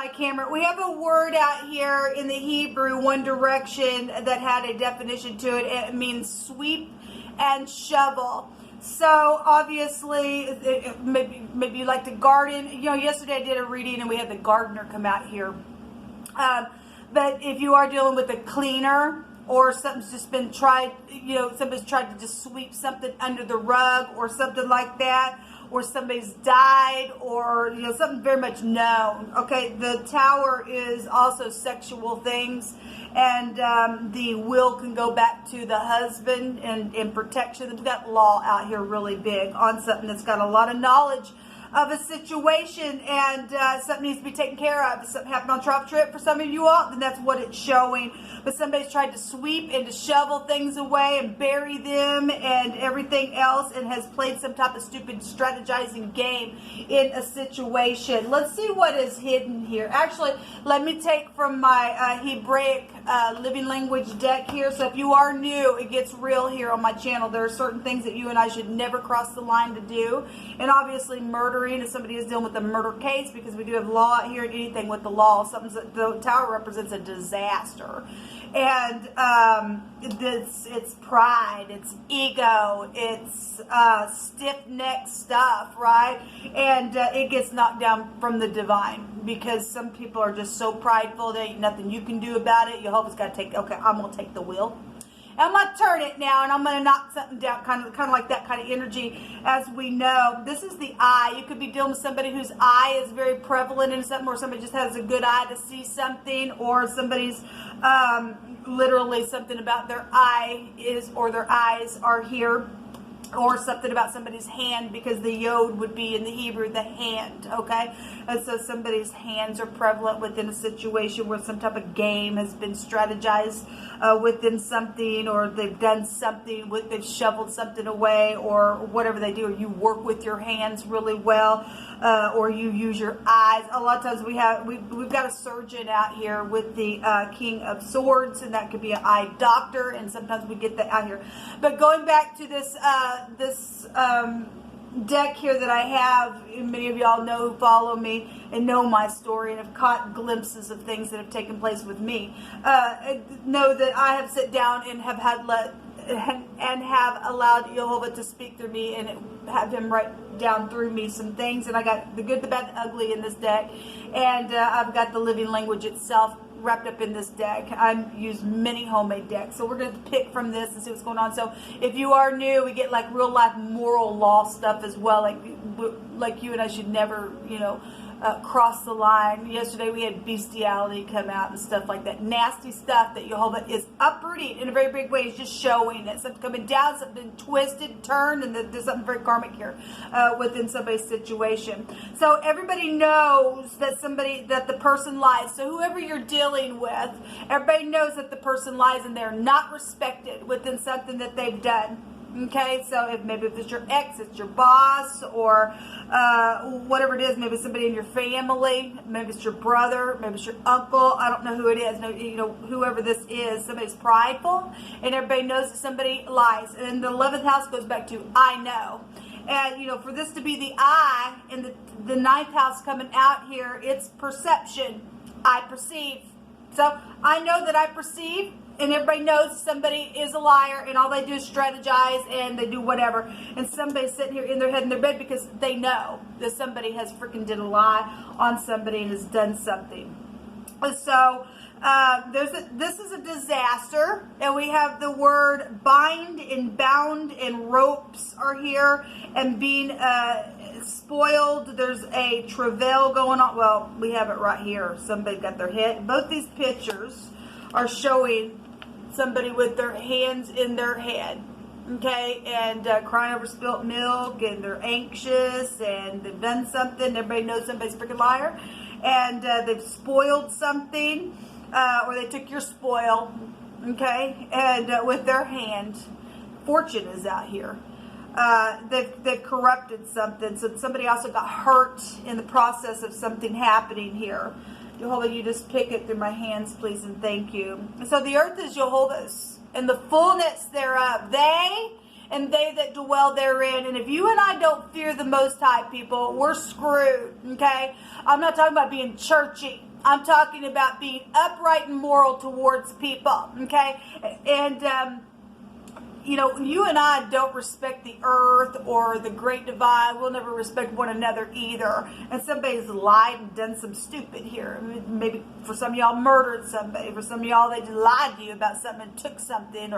Hi Cameron, we have a word out here in the Hebrew, one direction, that had a definition to it. It means sweep and shovel. So obviously, maybe you like to garden. You know, yesterday I did a reading and we had the gardener come out here. But if you are dealing with a cleaner, or something's just been tried, you know, somebody's tried to just sweep something under the rug or something like that, or somebody's died, or, you know, something very much known. Okay, the Tower is also sexual things, and the will can go back to the husband and protection. We've got law out here really big on something that's got a lot of knowledge of a situation, and something needs to be taken care of. If something happened on travel trip for some of you all, then that's what it's showing. But somebody's tried to sweep and to shovel things away and bury them and everything else, and has played some type of stupid strategizing game in a situation. Let's see what is hidden here. Actually, let me take from my Hebraic living language deck here. So if you are new, it gets real here on my channel. There are certain things that you and I should never cross the line to do, and obviously murdering if somebody is dealing with a murder case, because we do have law out here, and anything with the law, the Tower represents a disaster. And it's pride, it's ego, it's stiff-necked stuff, right? And it gets knocked down from the divine, because some people are just so prideful, there ain't nothing you can do about it. Jehovah's got to take, okay, I'm going to take the wheel. I'm going to turn it now, and I'm going to knock something down, kind of like that kind of energy. As we know, this is the eye. You could be dealing with somebody whose eye is very prevalent in something, or somebody just has a good eye to see something, or somebody's literally something about their eye is, or their eyes are here, or something about somebody's hand, because the yod would be in the Hebrew the hand, okay? And so somebody's hands are prevalent within a situation where some type of game has been strategized within something, or they've done something, they've shoveled something away, or whatever they do, or you work with your hands really well, or you use your eyes. A lot of times we've got a surgeon out here with the King of Swords, and that could be an eye doctor, and sometimes we get that out here. But going back to this deck here that I have, many of y'all know who follow me and know my story and have caught glimpses of things that have taken place with me, know that I have sat down and have allowed Jehovah to speak through me, and have him write down through me some things. And I got the good, the bad, the ugly in this deck, and I've got the living language itself wrapped up in this deck. I've used many homemade decks, so we're going to pick from this and see what's going on. So if you are new, we get like real life moral law stuff as well, like you and I should never, you know, cross the line. Yesterday we had bestiality come out and stuff like that. Nasty stuff that Jehovah is uprooting in a very big way. It's just showing that something coming down, something twisted, turned, and there's something very karmic here within somebody's situation. So everybody knows that the person lies. So whoever you're dealing with, everybody knows that the person lies, and they're not respected within something that they've done. Okay, so maybe if it's your ex, it's your boss, or whatever it is, maybe somebody in your family, maybe it's your brother, maybe it's your uncle, I don't know who it is, no, you know, whoever this is, somebody's prideful, and everybody knows that somebody lies. And the 11th house goes back to I know. And, you know, for this to be the I, and the 9th house coming out here, it's perception. I perceive. So I know that I perceive, and everybody knows somebody is a liar, and all they do is strategize, and they do whatever. And somebody's sitting here in their head in their bed because they know that somebody has freaking did a lie on somebody and has done something. So this is a disaster, and we have the word bind and bound, and ropes are here, and being spoiled. There's a travail going on. Well, we have it right here. Somebody got their head. Both these pictures are showing somebody with their hands in their head, okay, and crying over spilt milk, and they're anxious, and they've done something. Everybody knows somebody's a freaking liar, and they've spoiled something, or they took your spoil, okay, and with their hand. Fortune is out here. They've corrupted something, so somebody also got hurt in the process of something happening here. Jehovah, you just pick it through my hands, please, and thank you. And so the earth is Jehovah's, and the fullness thereof, they and they that dwell therein. And if you and I don't fear the Most High, people, we're screwed, okay? I'm not talking about being churchy. I'm talking about being upright and moral towards people, okay? And, you know, you and I don't respect the earth or the great divine. We'll never respect one another either. And somebody's lied and done some stupid here. Maybe for some of y'all murdered somebody. For some of y'all, they just lied to you about something and took something,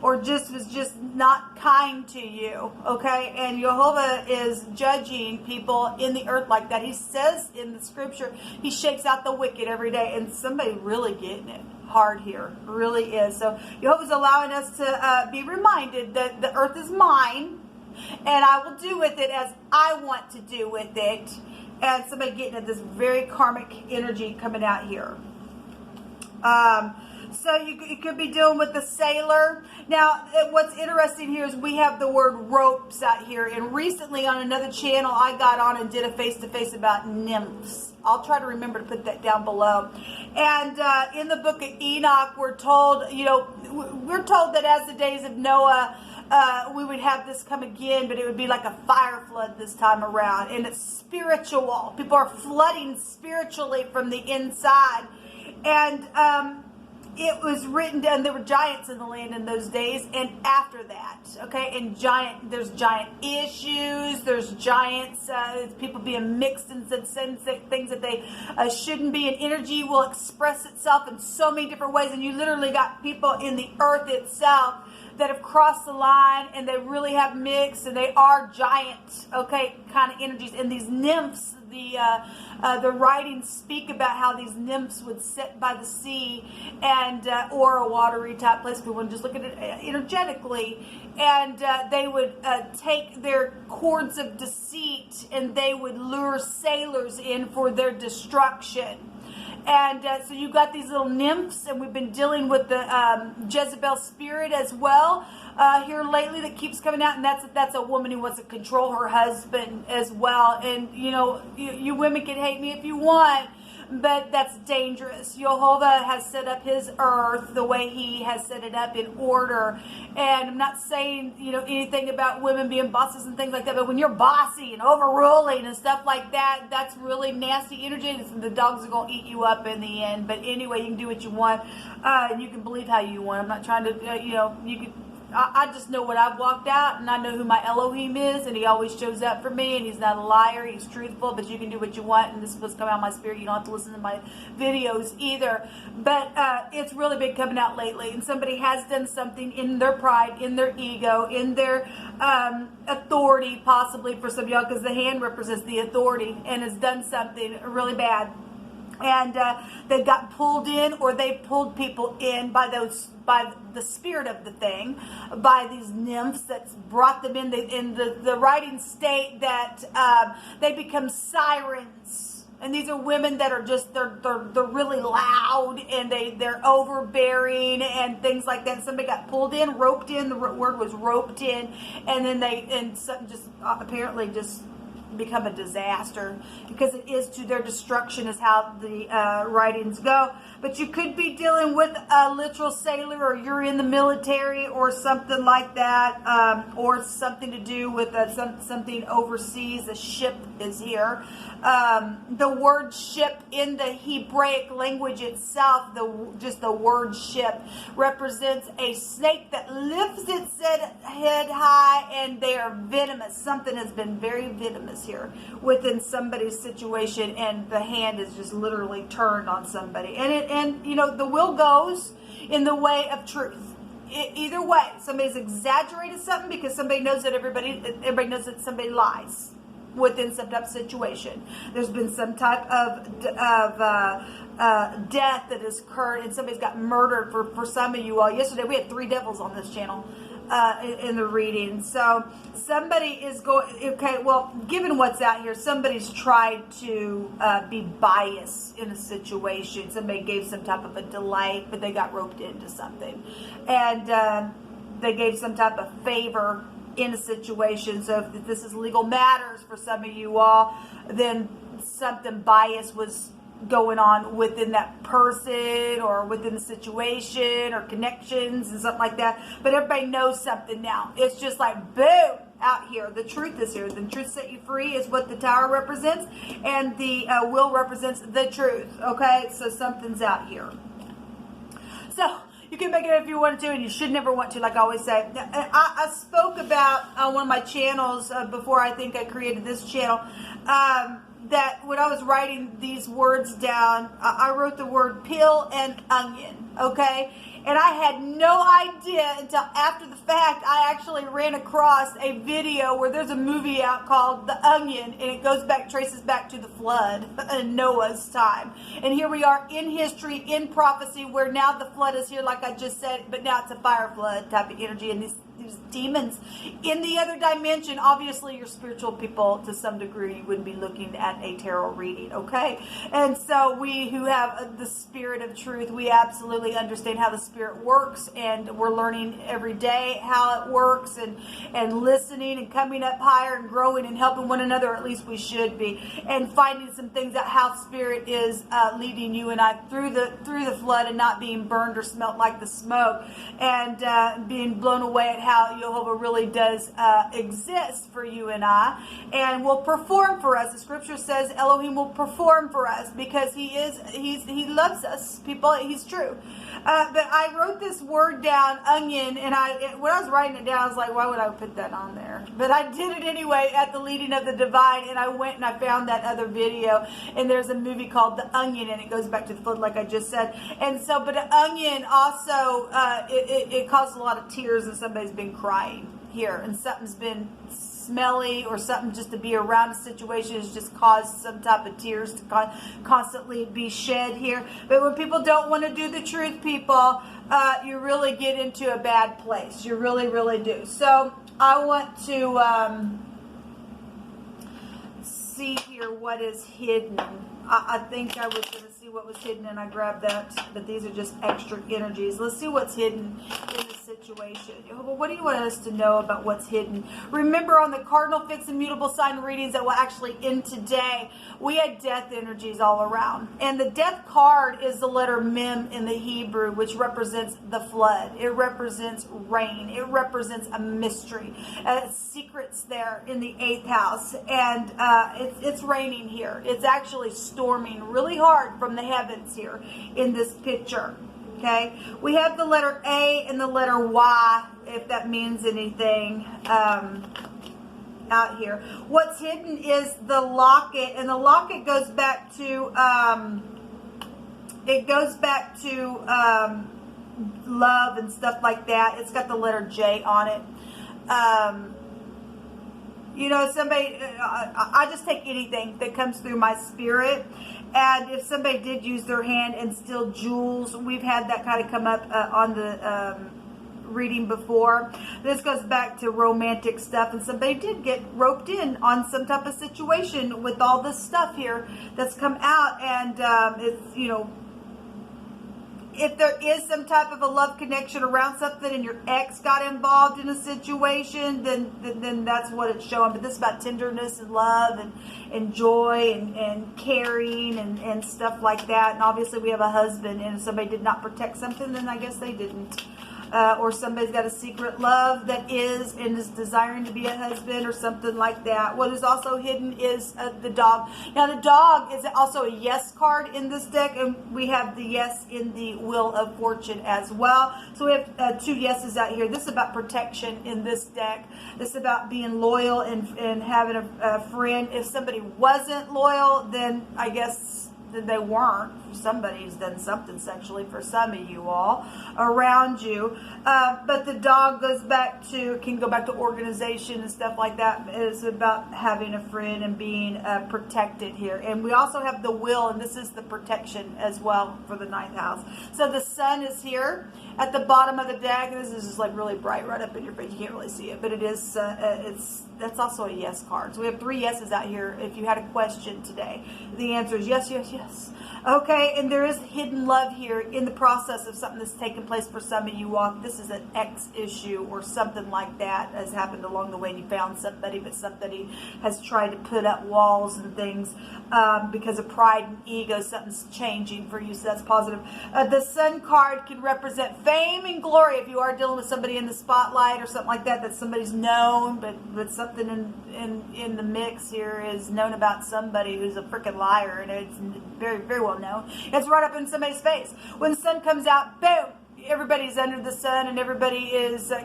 or just was just not kind to you, okay? And Jehovah is judging people in the earth like that. He says in the scripture, he shakes out the wicked every day, and somebody really getting it hard here, really is. So Jehovah's allowing us to be reminded that the earth is mine, and I will do with it as I want to do with it. And somebody getting at this very karmic energy coming out here. So you could be dealing with the sailor. Now, what's interesting here is we have the word ropes out here. And recently on another channel, I got on and did a face-to-face about nymphs. I'll try to remember to put that down below. And in the book of Enoch, we're told, you know, we're told that as the days of Noah, we would have this come again, but it would be like a fire flood this time around. And it's spiritual. People are flooding spiritually from the inside. And it was written down, there were giants in the land in those days, and after that, okay, and there's giant issues, there's giants, people being mixed in things that they shouldn't be, and energy will express itself in so many different ways, and you literally got people in the earth itself that have crossed the line, and they really have mixed, and they are giant, okay, kind of energies, and these nymphs, the writings speak about how these nymphs would sit by the sea and or a watery type place. We want to just look at it energetically, and they would take their cords of deceit and they would lure sailors in for their destruction. And so you got these little nymphs, and we've been dealing with the Jezebel spirit as well here lately that keeps coming out, and that's a woman who wants to control her husband as well. And you know, you women can hate me if you want, but that's dangerous. Jehovah has set up his earth the way he has set it up in order. And I'm not saying, you know, anything about women being bosses and things like that, but when you're bossy and overruling and stuff like that, that's really nasty energy. The dogs are going to eat you up in the end. But anyway, you can do what you want. You can believe how you want. I'm not trying to, you know, you can. I just know what I've walked out, and I know who my Elohim is, and he always shows up for me, and he's not a liar, he's truthful, but you can do what you want, and this is what's coming out of my spirit. You don't have to listen to my videos either. But it's really been coming out lately, and somebody has done something in their pride, in their ego, in their authority, possibly for some of y'all, because the hand represents the authority, and has done something really bad. And they got pulled in, or they pulled people in by the spirit of the thing, by these nymphs that's brought them in. The writings state that they become sirens, and these are women that are just they're really loud, and they're overbearing and things like that. And somebody got pulled in, roped in. The word was roped in, and then something just apparently just become a disaster, because it is to their destruction is how the writings go. But you could be dealing with a literal sailor, or you're in the military or something like that, or something to do with something overseas. A ship is here. The word ship in the Hebraic language itself, just the word ship, represents a snake that lifts its head high, and they are venomous. Something has been very venomous here within somebody's situation, and the hand is just literally turned on somebody. And you know, the will goes in the way of truth. Either way, somebody's exaggerated something because somebody knows that everybody knows that somebody lies within some type of situation. There's been some type of death that has occurred, and somebody's got murdered. For some of you all, yesterday we had 3 devils on this channel in the reading. So somebody is going, okay, well, given what's out here, somebody's tried to be biased in a situation. Somebody gave some type of a delay, but they got roped into something, and they gave some type of favor in a situation. So if this is legal matters for some of you all, then something biased was going on within that person or within the situation or connections and something like that. But everybody knows something now. It's just like boom, out here. The truth is here. The truth set you free is what the tower represents, and the wheel represents the truth. Okay, so something's out here. So you can make it if you want to, and you should never want to, like I always say. I spoke about on one of my channels before I think I created this channel, that when I was writing these words down, I wrote the word pill and onion, okay? And I had no idea until after the fact. I actually ran across a video where there's a movie out called The Onion, and it goes back, traces back to the flood in Noah's time. And here we are in history, in prophecy, where now the flood is here, like I just said, but now it's a fire flood type of energy, and these demons in the other dimension. Obviously, you're spiritual people to some degree. You wouldn't be looking at a tarot reading, okay? And so we who have the spirit of truth, we absolutely understand how the spirit works, and we're learning every day how it works, and listening and coming up higher and growing and helping one another, or at least we should be, and finding some things out how spirit is leading you and I through the flood, and not being burned or smelt like the smoke, and being blown away at how Jehovah really does exist for you and I, and will perform for us. The scripture says Elohim will perform for us because he loves us, people. He's true. But I wrote this word down, onion, and when I was writing it down, I was like, why would I put that on there? But I did it anyway at the leading of the divine, and I went and I found that other video, and there's a movie called The Onion, and it goes back to the flood, like I just said. And so, but an onion also, it causes a lot of tears, and somebody's been crying here, and something's been smelly, or something just to be around a situation has just caused some type of tears to constantly be shed here. But when people don't want to do the truth, people, you really get into a bad place. You really, really do. So I want to see here what is hidden. I think I was going to see what was hidden, and I grabbed that, but these are just extra energies. Let's see what's hidden in this situation. Well, what do you want us to know about what's hidden? Remember, on the cardinal fixed and mutable sign readings that will actually end today, we had death energies all around, and the death card is the letter mem in the Hebrew, which represents the flood. It represents rain. It represents a mystery, secrets there in the 8th house, and it's raining here. It's actually storming really hard from the heavens here in this picture. Okay, we have the letter A and the letter Y, if that means anything, out here. What's hidden is the locket, and the locket goes back to love and stuff like that. It's got the letter J on it. You know, somebody, I just take anything that comes through my spirit. And if somebody did use their hand and steal jewels, we've had that kind of come up on the reading before. This goes back to romantic stuff, and somebody did get roped in on some type of situation with all this stuff here that's come out. And it's, you know, if there is some type of a love connection around something, and your ex got involved in a situation, then that's what it's showing. But this is about tenderness and love and joy and caring and stuff like that. And obviously we have a husband, and if somebody did not protect something, then I guess they didn't. Or somebody's got a secret love that is desiring to be a husband or something like that. What is also hidden is the dog. Now, the dog is also a yes card in this deck, and we have the yes in the Wheel of Fortune as well. So we have 2 yeses out here. This is about protection in this deck. This is about being loyal and having a friend. If somebody wasn't loyal, then I guess they weren't. Somebody's done something sexually for some of you all around you. But the dog can go back to organization and stuff like that. It's about having a friend and being protected here. And we also have the will, and this is the protection as well for the 9th house. So the sun is here at the bottom of the deck. This is just like really bright right up in your face. You can't really see it, but it is. That's also a yes card. So we have 3 yeses out here. If you had a question today, the answer is yes, yes, yes. Okay, and there is hidden love here in the process of something that's taken place for some of you all. This is an ex issue or something like that has happened along the way, and you found somebody, but somebody has tried to put up walls and things because of pride and ego. Something's changing for you, so that's positive. The Sun card can represent fame and glory if you are dealing with somebody in the spotlight or something like that, that somebody's known, but something in the mix here is known about somebody who's a freaking liar, and it's very, very well known. It's right up in somebody's face. When the sun comes out, boom, everybody's under the sun, and everybody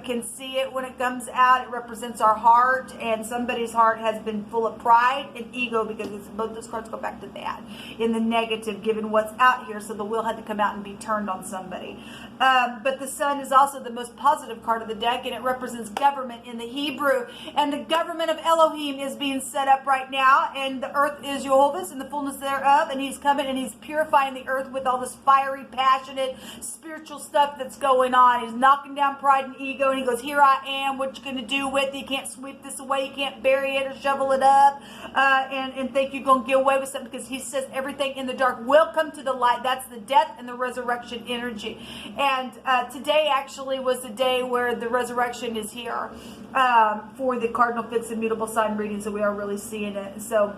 can see it when it comes out. It represents our heart, and somebody's heart has been full of pride and ego, because both those cards go back to that in the negative, given what's out here. So the wheel had to come out and be turned on somebody. But the sun is also the most positive card of the deck, and it represents government in the Hebrew. And the government of Elohim is being set up right now, and the earth is Jehovah's and the fullness thereof, and he's coming and he's purifying the earth with all this fiery, passionate, spiritual stuff that's going on. He's knocking down pride and ego, and he goes, here I am, what you going to do with it? You can't sweep this away, you can't bury it or shovel it up and think you're going to get away with something, because he says everything in the dark will come to the light. That's the death and the resurrection energy. And today actually was the day where the resurrection is here for the cardinal fixed immutable sign reading, so we are really seeing it. So,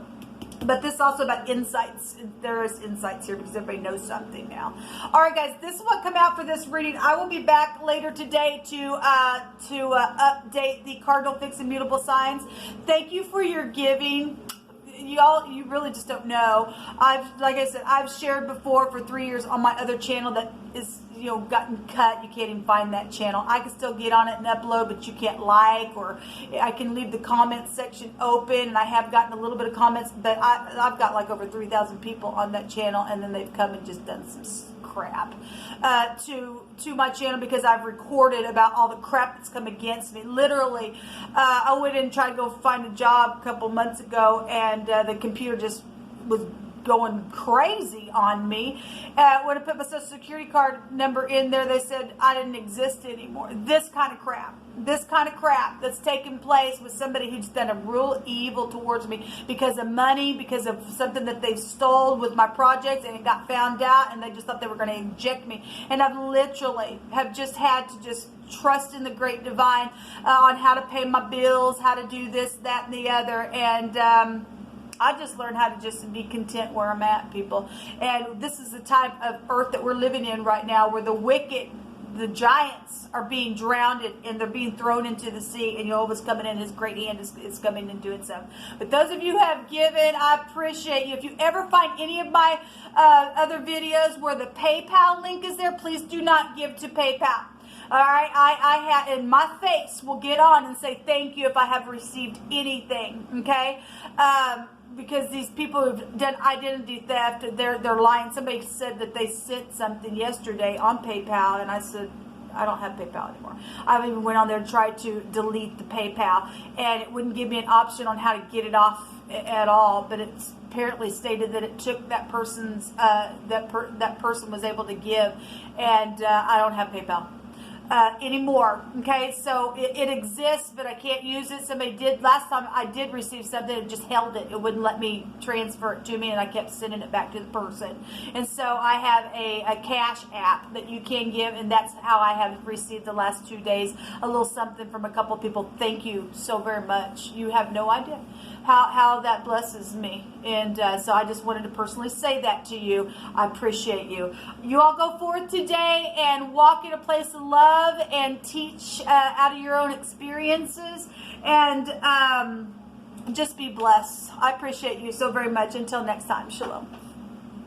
but this is also about insights. There is insights here because everybody knows something now. All right, guys, this is what come out for this reading. I will be back later today to update the cardinal fixed immutable signs. Thank you for your giving. Y'all, you really just don't know. Like I said, I've shared before for 3 years on my other channel that is, gotten cut. You can't even find that channel. I can still get on it and upload, but you can't like, or I can leave the comment section open, and I have gotten a little bit of comments, but I've got like over 3,000 people on that channel, and then they've come and just done some crap to my channel because I've recorded about all the crap that's come against me. Literally, I went and tried to go find a job a couple months ago, and the computer just was going crazy on me. When I put my social security card number in there, they said I didn't exist anymore. This kind of crap that's taken place with somebody who's done a real evil towards me because of money, because of something that they've stole with my project, and it got found out, and they just thought they were going to eject me. And I've literally have just had to just trust in the great divine on how to pay my bills, how to do this, that, and the other. And I just learned how to just be content where I'm at, people. And this is the type of earth that we're living in right now, where the wicked, the giants, are being drowned and they're being thrown into the sea, and Jehovah's coming in. His great hand is coming and doing so. But those of you who have given, I appreciate you. If you ever find any of my other videos where the PayPal link is there, please do not give to PayPal. All right, I have, in my face will get on and say thank you if I have received anything, okay? Because these people who've done identity theft, they're lying. Somebody said that they sent something yesterday on PayPal, and I said, I don't have PayPal anymore. I even went on there and tried to delete the PayPal, and it wouldn't give me an option on how to get it off at all. But it's apparently stated that it took that person's that person was able to give, and I don't have PayPal anymore. Okay, so it exists, but I can't use it. Somebody did last time. I did receive something, and just held it. It wouldn't let me transfer it to me, and I kept sending it back to the person. And so I have a cash app that you can give, and that's how I have received the last 2 days a little something from a couple of people. Thank you so very much. You have no idea how that blesses me. And so I just wanted to personally say that to you. I appreciate you. You all go forth today and walk in a place of love and teach out of your own experiences, and just be blessed. I appreciate you so very much. Until next time, shalom.